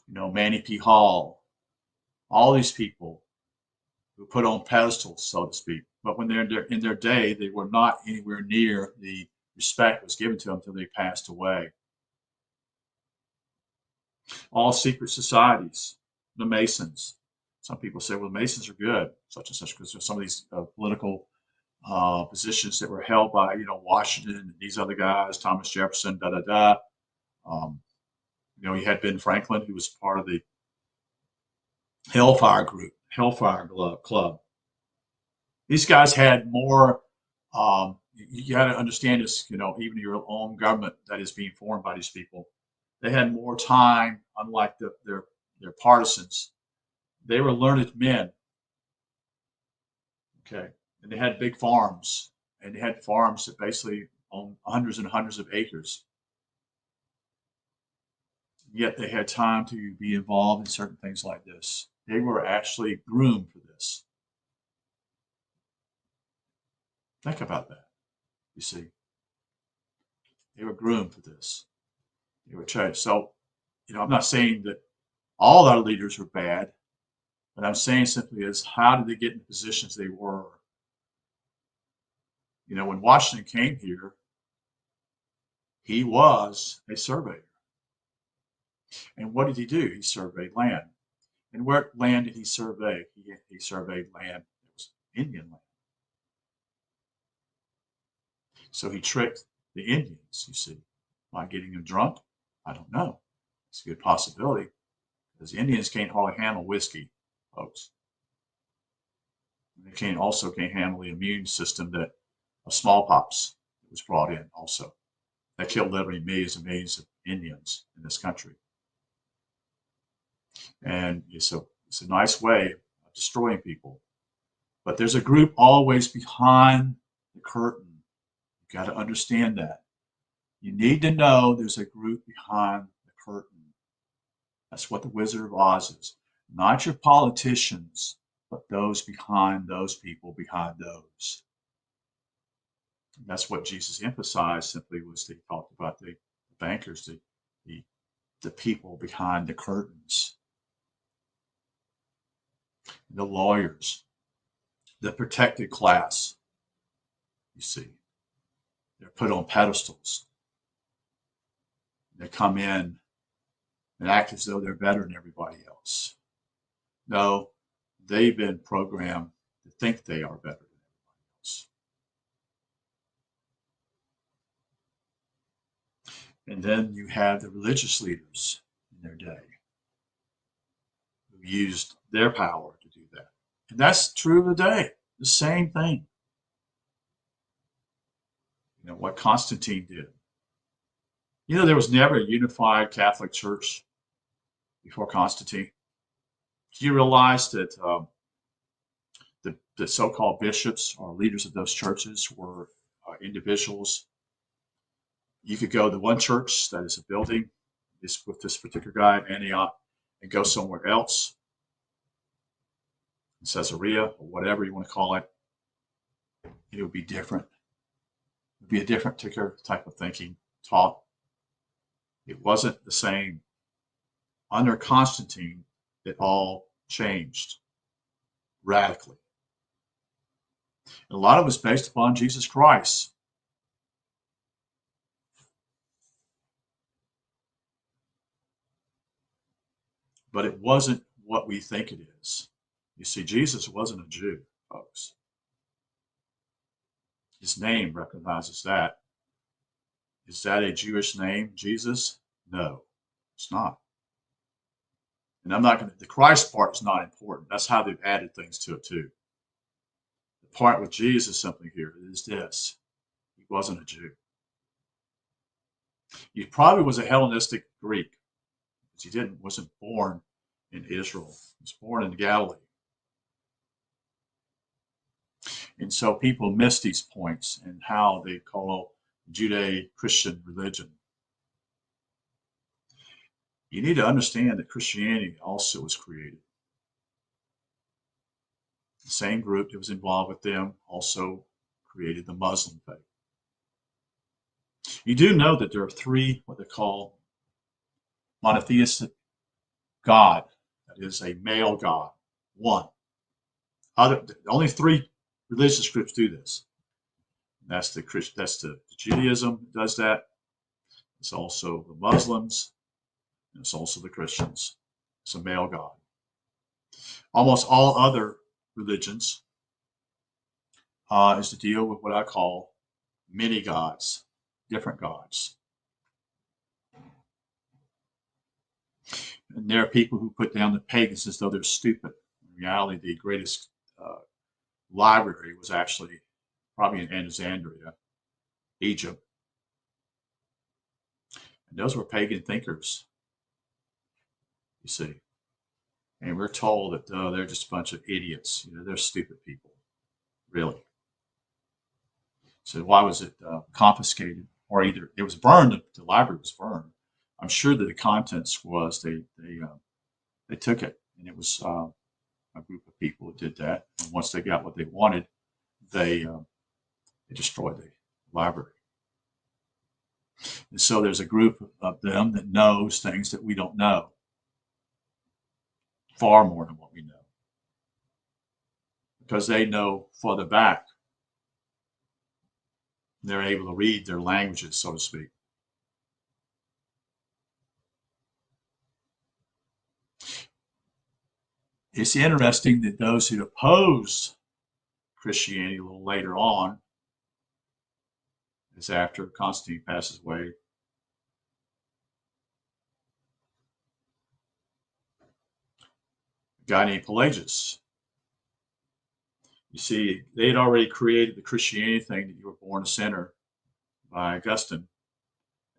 Manny P. Hall, all these people who put on pedestals, so to speak. But when they're in their day, they were not anywhere near the respect that was given to them until they passed away. All secret societies, the Masons. Some people say, well, the Masons are good, such and such, because there's some of these political positions that were held by, Washington and these other guys, Thomas Jefferson, you had Ben Franklin, who was part of the Hellfire group, Hellfire Club. These guys had more, you got to understand this, even your own government that is being formed by these people, they had more time, unlike their partisans. They were learned men, okay? And they had big farms, and they had farms that basically owned hundreds and hundreds of acres. Yet they had time to be involved in certain things like this. They were actually groomed for this. Think about that, you see. They were groomed for this. They were trained. So, I'm not saying that all our leaders were bad, but I'm saying simply is, how did they get in the positions they were? When Washington came here, he was a surveyor. And what did he do? He surveyed land. And what land did he survey? He surveyed land that was Indian land. So he tricked the Indians, you see, by getting them drunk. I don't know. It's a good possibility, because the Indians can't hardly handle whiskey, folks. And they also can't handle the immune system of smallpox that was brought in also. That killed literally millions and millions of Indians in this country. And it's a nice way of destroying people. But there's a group always behind the curtain. You've got to understand that. You need to know there's a group behind the curtain. That's what the Wizard of Oz is. Not your politicians, but those behind those people behind those. That's what Jesus emphasized simply was he talked about the bankers, the people behind the curtains, the lawyers, the protected class. You see, they're put on pedestals. They come in and act as though they're better than everybody else. No, they've been programmed to think they are better than everybody else. And then you have the religious leaders in their day who used their power to do that. And that's true today. The same thing. You know, what Constantine did. You know, there was never a unified Catholic Church before Constantine. Do you realize that the so-called bishops or leaders of those churches were individuals? You could go to one church that is a building with this particular guy in Antioch and go somewhere else, in Caesarea or whatever you want to call it. It would be different. It would be a different particular type of thinking taught. It wasn't the same. Under Constantine, it all changed radically. And a lot of it was based upon Jesus Christ. But it wasn't what we think it is. You see, Jesus wasn't a Jew, folks. His name recognizes that. Is that a Jewish name, Jesus? No, it's not. And I'm not going to, the Christ part is not important. That's how they've added things to it too. The part with Jesus simply here is this. He wasn't a Jew. He probably was a Hellenistic Greek. He wasn't born in Israel. He was born in Galilee. And so people miss these points and how they call Judeo-Christian religion. You need to understand that Christianity also was created. The same group that was involved with them also created the Muslim faith. You do know that there are three, what they call monotheistic God. That is a male God. One. Only three religious groups do this. That's the Judaism does that. It's also the Muslims. And it's also the Christians. It's a male God. Almost all other religions is to deal with what I call many gods, different gods. And there are people who put down the pagans as though they're stupid. In reality, the greatest library was actually probably in Alexandria, Egypt. And those were pagan thinkers, you see. And we're told that they're just a bunch of idiots. You know, they're stupid people, really. So why was it confiscated? Or either it was burned, the library was burned. I'm sure that the contents was they took it, and it was a group of people that did that. And once they got what they wanted, they destroyed the library. And so there's a group of them that knows things that we don't know, far more than what we know, because they know further back. They're able to read their languages, so to speak. It's interesting that those who oppose Christianity a little later on, is after Constantine passes away, a guy named Pelagius. You see, they had already created the Christianity thing that you were born a sinner by Augustine.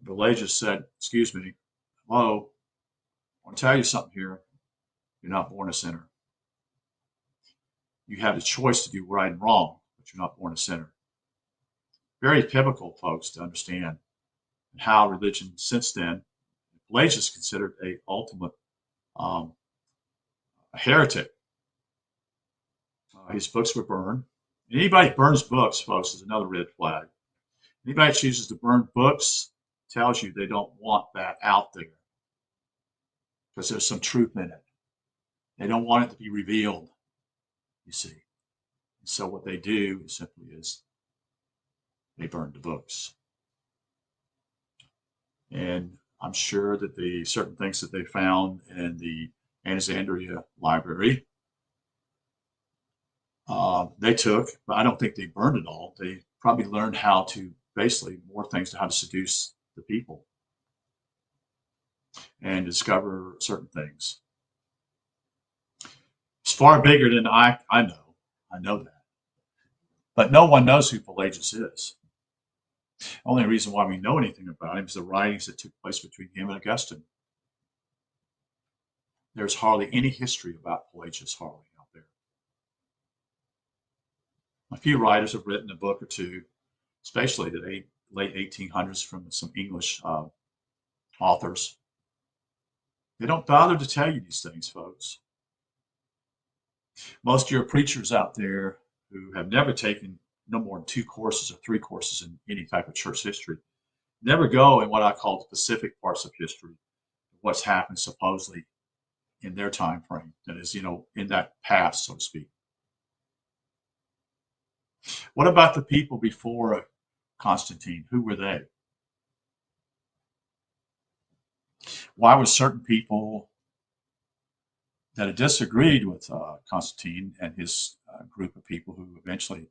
Pelagius said, excuse me, hello, I want to tell you something here. You're not born a sinner. You have the choice to do right and wrong, but you're not born a sinner. Very pivotal, folks, to understand how religion since then, Pelagius considered a ultimate a heretic. His books were burned. Anybody that burns books, folks, is another red flag. Anybody that chooses to burn books tells you they don't want that out there because there's some truth in it. They don't want it to be revealed, you see. And so what they do simply is they burn the books. And I'm sure that the certain things that they found in the Alexandria library, they took, but I don't think they burned it all. They probably learned how to, basically, more things to how to seduce the people and discover certain things. It's far bigger than I know. I know that. But no one knows who Pelagius is. The only reason why we know anything about him is the writings that took place between him and Augustine. There's hardly any history about Pelagius hardly out there. A few writers have written a book or two, especially the late 1800s from some English authors. They don't bother to tell you these things, folks. Most of your preachers out there who have never taken no more than 2 courses or 3 courses in any type of church history never go in what I call the specific parts of history, what's happened supposedly in their time frame, that is, in that past, so to speak. What about the people before Constantine? Who were they? Why were certain people that had disagreed with Constantine and his group of people who eventually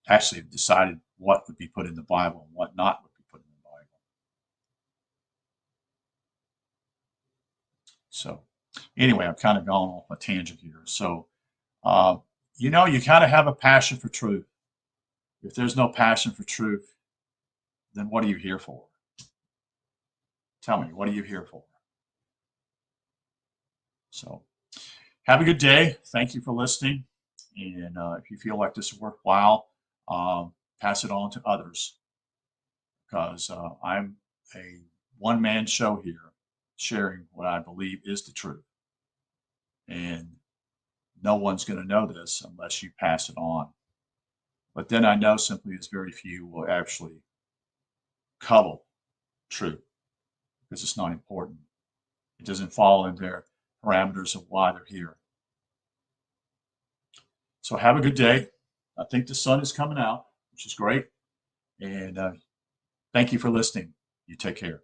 actually decided what would be put in the Bible and what not would be put in the Bible? So anyway, I've kind of gone off a tangent here. So, you kind of have a passion for truth. If there's no passion for truth, then what are you here for? Tell me, what are you here for? So have a good day. Thank you for listening. And if you feel like this is worthwhile, pass it on to others, because I'm a one-man show here sharing what I believe is the truth. And no one's going to know this unless you pass it on. But then I know simply as very few will actually coddle truth because it's not important. It doesn't fall in their parameters of why they're here. So have a good day. I think the sun is coming out, which is great. And thank you for listening. You take care.